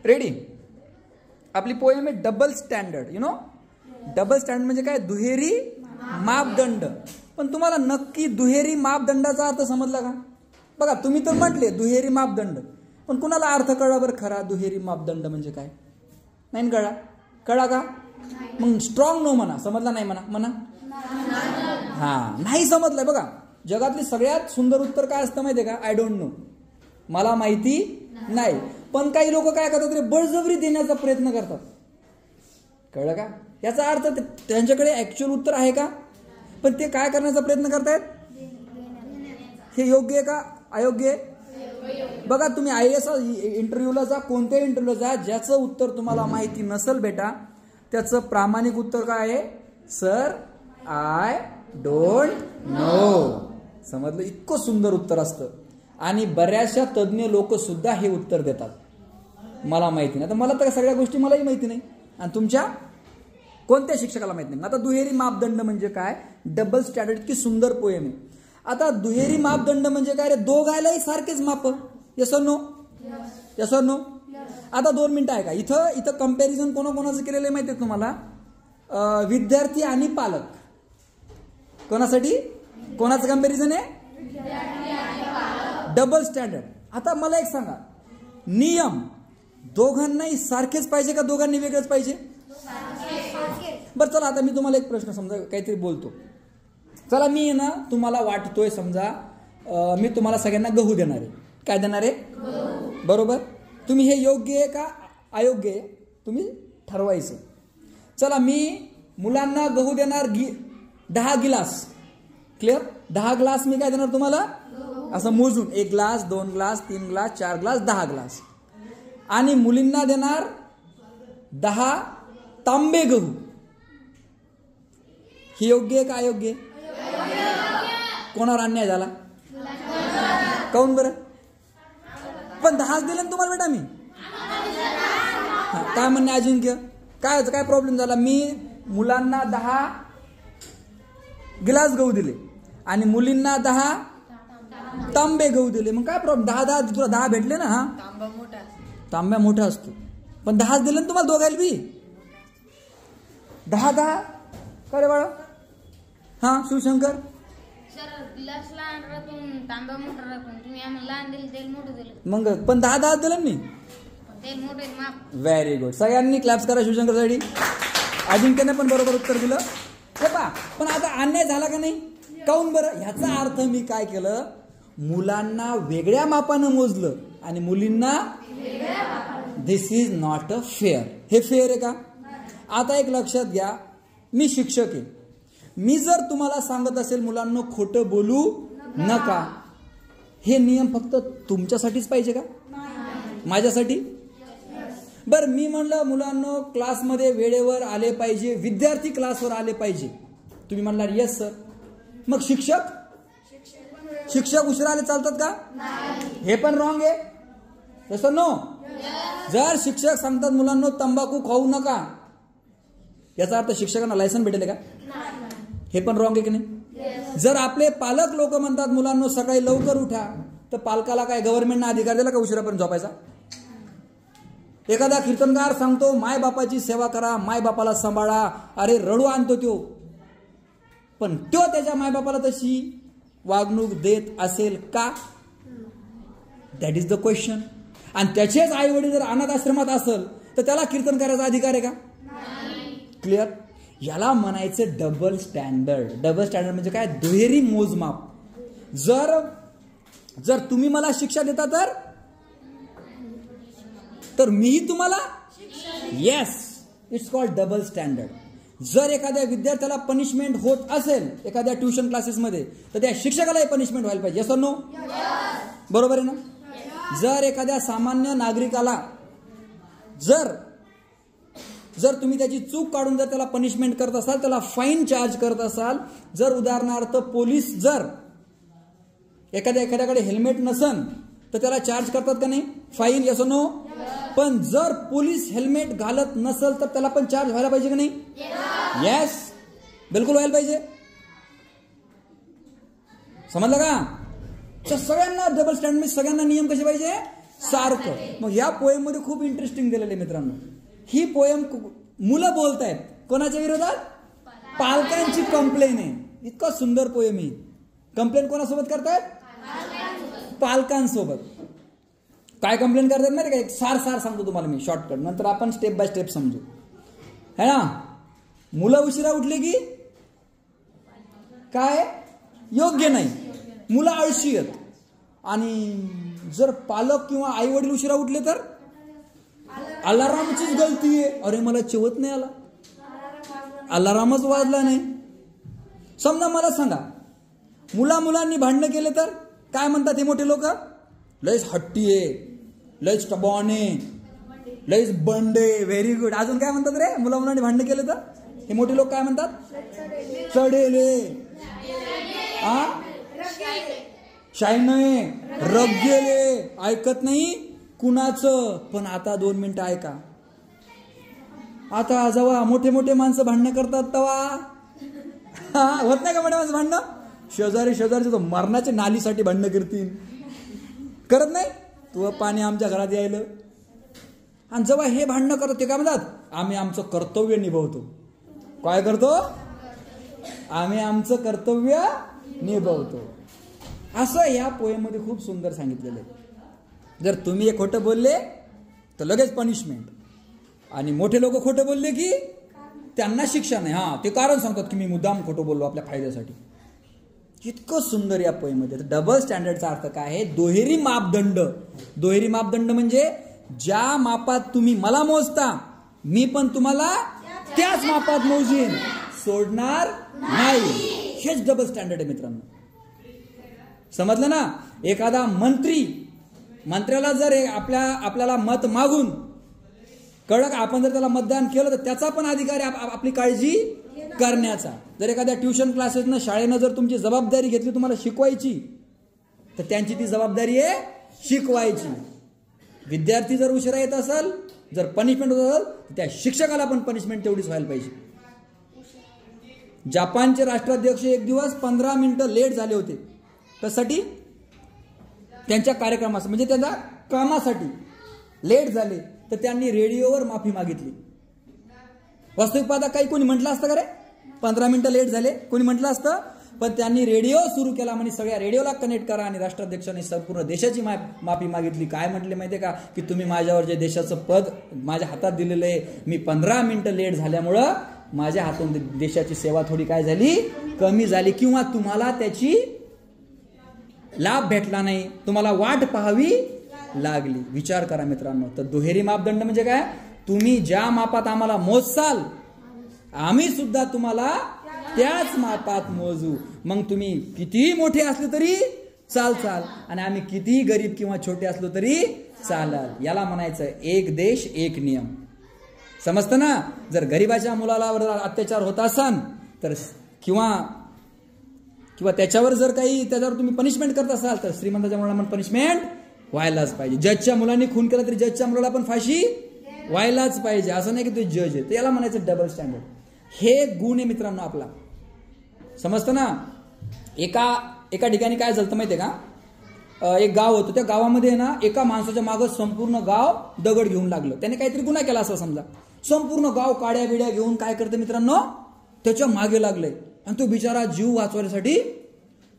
Ready? आपली poem आहे double standard. You know double standard म्हणजे काय? दुहेरी मापदंड. पण तुम्हाला नक्की दुहेरी मापदंडाचा अर्थ समजला का? बघा तुम्ही तर म्हटले दुहेरी मापदंड, पण कुणाला अर्थ कळला बरं खरा? दुहेरी मापदंड म्हणजे काय? नाही कळा? कळा का? मग स्ट्रॉंग नो म्हणा. समजला नाही म्हणा. म्हणा हा नाही समजलंय. बघा जगातली सगळ्यात सुंदर उत्तर काय असतं माहितीये का? आय डोंट नो, मला माहिती नाही. पण काही लोक काय करतात रे, बळजबरी देण्याचा प्रयत्न करतात. कळलं का? याचा अर्थ त्यांच्याकडे ऍक्च्युअल उत्तर आहे का? पण ते काय करण्याचा प्रयत्न करतायत? हे योग्य आहे का अयोग्य आहे? बघा तुम्ही IAS इंटरव्ह्यूला जा, कोणत्याही इंटरव्ह्यूला जा, ज्याचं उत्तर तुम्हाला माहिती नसेल बेटा त्याचं प्रामाणिक उत्तर काय आहे? Sir I don't know. समजलं? इतकं सुंदर उत्तर असतं. आणि बऱ्याचशा तज्ज्ञ लोक सुद्धा हे उत्तर देतात, मला माहिती नाही. तर मला तर सगळ्या गोष्टी मलाही माहिती नाही आणि तुमच्या कोणत्या शिक्षकाला माहिती नाही. आता दुहेरी मापदंड म्हणजे काय? Double standard. इतकी सुंदर पोएम आहे. आता दुहेरी मापदंड म्हणजे काय रे? दोघायलाही सारखेच माप. यस और नो? यस और नो? आता 2 मिनिटं आहे का? इथं कंपॅरिझन कोणाकोणाचं केलेलं आहे माहिती आहे तुम्हाला? विद्यार्थी आणि पालक. कोणासाठी? कोणाचं कंपॅरिझन आहे? Double standard. आता मला एक सांगा, नियम दोघांनाही सारखेच पाहिजे का दोघांनी वेगळेच पाहिजे? बरं चला आता मी तुम्हाला एक प्रश्न समजा काहीतरी बोलतो. चला मी ना तुम्हाला वाटतोय समजा मी तुम्हाला सगळ्यांना गहू देणार आहे. काय देणार आहे? बरोबर. तुम्ही हे योग्य आहे का अयोग्य आहे तुम्ही ठरवायचं. चला मी मुलांना गहू देणार 10 गिलास. क्लिअर? 10 ग्लास मी काय देणार तुम्हाला? असं मोजून 1 glass 2 glass 3 glass 4 glass 10 glass. आणि मुलींना देणार 10 तांबे गहू. हे योग्य आहे का अयोग्य? कोणावर अन्याय झाला? काऊन बरं? पण 10 दिले ना तुम्हाला बेटा मी. काय म्हणणे अजिंक्य? काय प्रॉब्लेम झाला? मी मुलांना 10 गिलास गहू दिले आणि मुलींना 10 तांबे गहू दिले. मग काय प्रॉब्लेम? 10 तुला 10 भेटले ना. हा तांब्या मोठा असतो, पण 10 दिले ना तुम्हाला दोघायला बी. 10 काय रे बाळा? हा शिवशंकर मग पण 10 दिलं मी. Very good. सगळ्यांनी क्लॅप्स करा शिवशंकरसाठी. अजिंक्यने पण बरोबर उत्तर दिलं. हे पा पण आता अन्याय झाला का नाही? काऊन बरं? ह्याचा अर्थ मी काय केलं? मुलांना वेगळ्या मापानं मोजलं आणि मुलींना. दिस इज नॉट अ फेअर. हे फेअर आहे का? आता एक लक्षात घ्या, मी शिक्षक आहे. मी जर तुम्हाला सांगत असेल मुलांना खोटं बोलू नका, हे नियम फक्त तुमच्यासाठीच पाहिजे का? माझ्यासाठी? बर मी म्हणलं मुलांना क्लासमध्ये वेळेवर आले पाहिजे, विद्यार्थी क्लासवर आले पाहिजे. तुम्ही म्हणणार येस सर. मग शिक्षक उशिरा आले चालतात का? हे पण रॉंग आहे. तसं नो. जर शिक्षक सांगतात मुलांना तंबाखू खाऊ नका, याचा अर्थ शिक्षकांना लायसन भेटेल का? हे पण रॉंग आहे की नाही? जर आपले पालक लोक म्हणतात मुलांना सकाळी लवकर उठा, तर पालकाला काय गव्हर्नमेंटने अधिकार दिला का उशिरापर्यंत झोपायचा? एखादा कीर्तनकार सांगतो माय बापाची सेवा करा, माय बापाला सांभाळा, अरे रडू आणतो तो, पण तो त्याच्या माय बापाला तशी वागणूक देत असेल का? That is the question. आणि त्याचेच आई वडील जर अनाथ आश्रमात असेल तर त्याला कीर्तन करायचा अधिकार आहे का? क्लिअर? याला म्हणायचं डबल स्टँडर्ड. डबल स्टँडर्ड म्हणजे काय? दुहेरी मोजमाप. जर तुम्ही मला शिक्षा देता तर मीही तुम्हाला. Yes, it's called double standard. जर एखाद्या विद्यार्थ्याला पनिशमेंट होत असेल एखाद्या ट्युशन क्लासेसमध्ये, तर त्या शिक्षकालाही पनिशमेंट व्हायला पाहिजे. येस और नो? बरोबर आहे ना? जर एखाद्या सामान्य नागरिकाला जर तुम्ही त्याची चूक काढून जर त्याला पनिशमेंट करत असाल, त्याला फाईन चार्ज करत असाल, जर उदाहरणार्थ पोलीस जर एखाद्याकडे हेल्मेट नसन तर त्याला चार्ज करतात का नाही? फाईन. येस और नो? पण जर पोलीस हेल्मेट घालत नसेल तर त्याला पण चार्ज व्हायला पाहिजे का नाही? येस, बिलकुल व्हायला पाहिजे. समजलं का? तर सगळ्यांना डबल स्टँडर्ड, सगळ्यांना नियम कसे पाहिजे? सारखं. मग या पोएम मध्ये खूप इंटरेस्टिंग दिलेलं आहे मित्रांनो. ही पोएम मुलं बोलतायत कोणाच्या विरोधात? पालकांची कंप्लेन आहे. इतकं सुंदर पोएम आहे. कंप्लेन कोणासोबत करतायत? पालकांसोबत. काय कंप्लेन करतात नाही का? एक सार सांगतो तुम्हाला मी शॉर्टकट, नंतर आपण स्टेप बाय स्टेप समजू, है ना. मुलं उशिरा उठले की काय? योग्य नाही, मुलं आळशी आहेत. आणि जर पालक किंवा आई वडील उशिरा उठले तर अलारामचीच गलती आहे. अरे मला चिवत नाही आला, अलारामच वाजला नाही. समजा मला सांगा, मुलांनी भांडणं केले तर काय म्हणतात हे मोठे लोक? लयच हट्टी आहे, लयच टबॉने, लयच बंडे. Very good. अजून काय म्हणतात रे मुलांनी भांडणं केले तर? हे मोठे लोक काय म्हणतात? चढेले, शायने, रग्गेले, ऐकत नाही कुणाचं. पण आता 2 मिनिटं ऐका. आता जेव्हा मोठे माणसं भांडणं करतात तेव्हा होत नाही का मोठे माणसं भांडणं? शेजारचे तो मरणाच्या नालीसाठी भांडणं करतील, करत नाही? तू पाणी आमच्या घरात यायलं. आणि जेव्हा हे भांडणं करतात ते काय म्हणतात? आम्ही आमचं कर्तव्य निभवतो. काय करतो? आम्ही आमचं कर्तव्य निभवतो. असं या पोएम मध्ये खूप सुंदर सांगितलेलं आहे. जर तुम्ही हे खोटं बोलले तर लगेच पनिशमेंट, आणि मोठे लोक खोटं बोलले की त्यांना शिक्षा नाही. ते कारण सांगतात की मी मुद्दाम खोटं बोललो आपल्या फायद्यासाठी. इतकं सुंदर या पोएमध्ये. डबल स्टँडर्डचा अर्थ काय आहे? दुहेरी मापदंड. दुहेरी मापदंड म्हणजे ज्या मापात तुम्ही मला मोजता मी पण तुम्हाला त्याच मापात मोजीन, सोडणार नाही. हेच डबल स्टँडर्ड आहे मित्रांनो. समजलं ना? एखादा मंत्र्याला जर आपल्याला मत मागून कळलं, आपण जर त्याला मतदान केलं तर त्याचा पण अधिकार आहे आपली काळजी करण्याचा. जर एखाद्या ट्युशन क्लासेसनं शाळेनं जर तुमची जबाबदारी घेतली तुम्हाला शिकवायची, तर त्यांची ती जबाबदारी आहे शिकवायची. विद्यार्थी जर उशिरा येत असेल, जर पनिशमेंट होत असेल, तर त्या शिक्षकाला पण पनिशमेंट तेवढीच व्हायला पाहिजे. जपानचे राष्ट्राध्यक्ष एक दिवस 15 मिनिटं लेट झाले होते. त्यासाठी त्यांच्या कार्यक्रमासाठी म्हणजे त्यांच्या कामासाठी लेट झाले, तर त्यांनी रेडिओवर माफी मागितली. वास्तविक पाहता काही कोणी म्हटलं असतं का रे 15 मिनिटं लेट झाले? कोणी म्हटलं असतं? पण त्यांनी रेडिओ सुरू केला, म्हणजे सगळ्या रेडिओला कनेक्ट करा, आणि राष्ट्राध्यक्षांनी संपूर्ण देशाची माफी मागितली. काय म्हटले माहितीये का? की तुम्ही माझ्यावर जे देशाचं पद माझ्या हातात दिलेलं आहे, मी 15 मिनिटं लेट झाल्यामुळं माझ्या हातून देशाची सेवा थोडी काय झाली, कमी झाली, किंवा तुम्हाला त्याची लाभ भेटला नाही, तुम्हाला वाट पाहावी लागली. विचार करा मित्रांनो. तर दुहेरी मापदंड म्हणजे काय? तुम्ही ज्या मापात आम्हाला मोजसाल आम्ही सुद्धा तुम्हाला त्याच मापात मोजू. मग तुम्ही कितीही मोठे असले तरी चाल, आणि आम्ही कितीही गरीब किंवा छोटे असलो तरी चालल. याला म्हणायचं एक देश एक नियम. समजतं ना? जर गरीबाच्या मुलाला अत्याचार होत असाल तर किंवा त्याच्यावर जर त्याच्यावर तुम्ही पनिशमेंट करत असाल तर श्रीमंताच्या मुलाला पण पनिशमेंट व्हायलाच पाहिजे. जजच्या मुलांनी खून केला तरी जजच्या मुलाला पण फाशी व्हायलाच पाहिजे. असं नाही की तो जज आहे. तर याला म्हणायचं डबल स्टँडर्ड. हे गुण आहे मित्रांनो आपला. समजतं ना? एका ठिकाणी काय झालं माहितीये का? एक गाव होतं. त्या गावामध्ये ना एका माणसाच्या मागं संपूर्ण गाव दगड घेऊन लागलं. त्याने काहीतरी गुन्हा केला असं समजा. संपूर्ण गाव काड्या बिड्या घेऊन काय करते मित्रांनो, त्याच्या मागे लागलंय. आणि तो बिचारा जीव वाचवण्यासाठी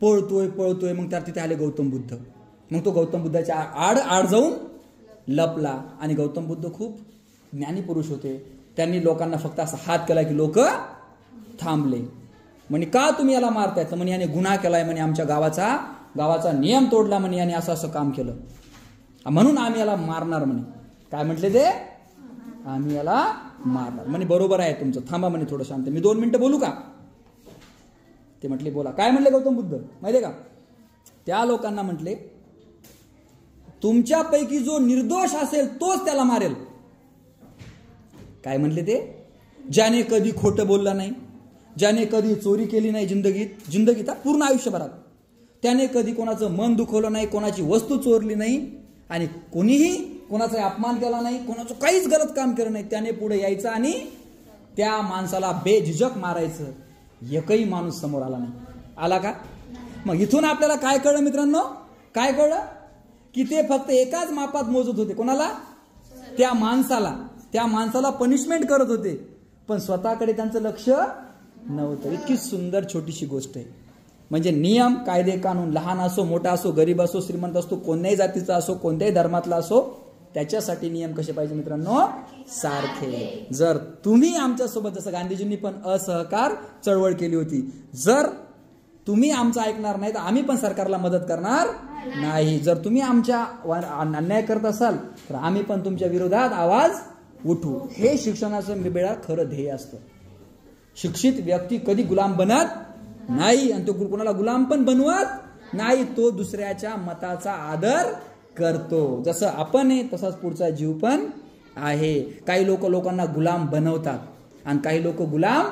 पळतोय. मग त्या तिथे आले गौतम बुद्ध. मग तो गौतम बुद्धाच्या आड जाऊन लपला. आणि गौतम बुद्ध खूप ज्ञानी पुरुष होते. त्यांनी लोकांना फक्त असा हात केला की लोक थांबले. म्हणे का तुम्ही याला मारताय? तर म्हणे याने गुन्हा केलाय, म्हणे आमच्या गावाचा नियम तोडला, म्हणे याने असं काम केलं, म्हणून आम्ही याला मारणार. म्हणे काय म्हटले ते? आम्ही याला मारणार. म्हणे बरोबर आहे तुमचं, थांबा म्हणे थोडं शांत, मी 2 मिनिटं बोलू का? ते म्हटले बोला. काय म्हटले गौतम बुद्ध माहितीये का? त्या लोकांना म्हटले तुमच्यापैकी जो निर्दोष असेल तोच त्याला मारेल. काय म्हटले ते? ज्याने कधी खोटं बोलला नाही, ज्याने कधी चोरी केली नाही जिंदगीत पूर्ण आयुष्यभरात, त्याने कधी कोणाचं मन दुखवलं नाही, कोणाची वस्तू चोरली नाही, आणि कोणीही कोणाचा अपमान केला नाही, कोणाचं काहीच गलत काम केलं नाही, त्याने पुढे यायचं आणि त्या माणसाला बेझिझक मारायचं. एकही माणूस समोर आला नाही. आला का? मग इथून आपल्याला काय कळलं मित्रांनो? काय कळलं? की ते फक्त एकाच मापात मोजत होते. कोणाला? त्या माणसाला पनिशमेंट करत होते, पण स्वतःकडे त्यांचं लक्ष नव्हतं. इतकी सुंदर छोटीशी गोष्ट आहे. म्हणजे नियम, कायदे कानून, लहान असो मोठा असो, गरीब असो श्रीमंत असतो, कोणत्याही जातीचा असो, कोणत्याही धर्मातला असो, त्याच्यासाठी नियम कसे पाहिजे मित्रांनो? सारखे. जर तुम्ही आमच्यासोबत, जसं गांधीजींनी पण असहकार चळवळ केली होती, जर तुम्ही आमचं ऐकणार नाही तर आम्ही पण सरकारला मदत करणार नाही. जर तुम्ही आमच्या अन्याय करत असाल तर आम्ही पण तुमच्या विरोधात आवाज उठू. हे शिक्षणाचं बिबेडा खरं ध्येय असतं. शिक्षित व्यक्ती कधी गुलाम बनत नाही, आणि तो कोणाला गुलाम पण बनवत नाही. तो दुसऱ्याच्या मताचा आदर करतो. जसं आपण आहे तसाच पुढचा जीव पण आहे. काही लोक लोकांना गुलाम बनवतात आणि काही लोक गुलाम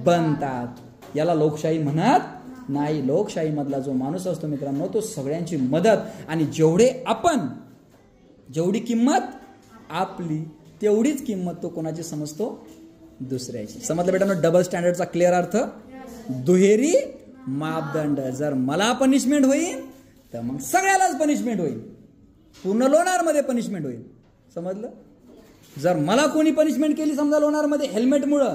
बनतात. याला लोकशाही म्हणत नाही. लोकशाही मधला जो माणूस असतो मित्रांनो, तो सगळ्यांची मदत, आणि जेवढी किंमत आपली तेवढीच किंमत तो कोणाची समजतो? दुसऱ्याची. समजलं बेटा? डबल स्टँडर्डचा क्लिअर अर्थ, दुहेरी मापदंड. जर मला पनिशमेंट होईल तर मग सगळ्यालाच पनिशमेंट होईल. पूर्ण लोणारमध्ये पनिशमेंट होईल. समजलं? जर मला कोणी पनिशमेंट केली समजा लोणारमध्ये हेल्मेटमुळं,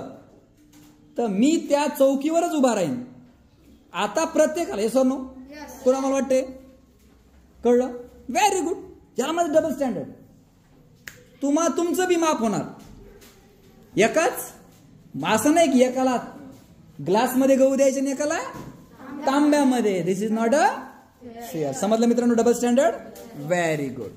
तर मी त्या चौकीवरच उभा राहीन. आता प्रत्येकाला, येस ऑर नो? कोणा मला वाटते? कळलं? Very good. याला माझं डबल स्टँडर्ड. तुमचं बी माफ होणार. एकाच असं नाही की एकाला ग्लासमध्ये गहू द्यायचे आणि एकाला तांब्यामध्ये. दिस इज नॉट अ फेअर. समजलं मित्रांनो? Double standard. Very good.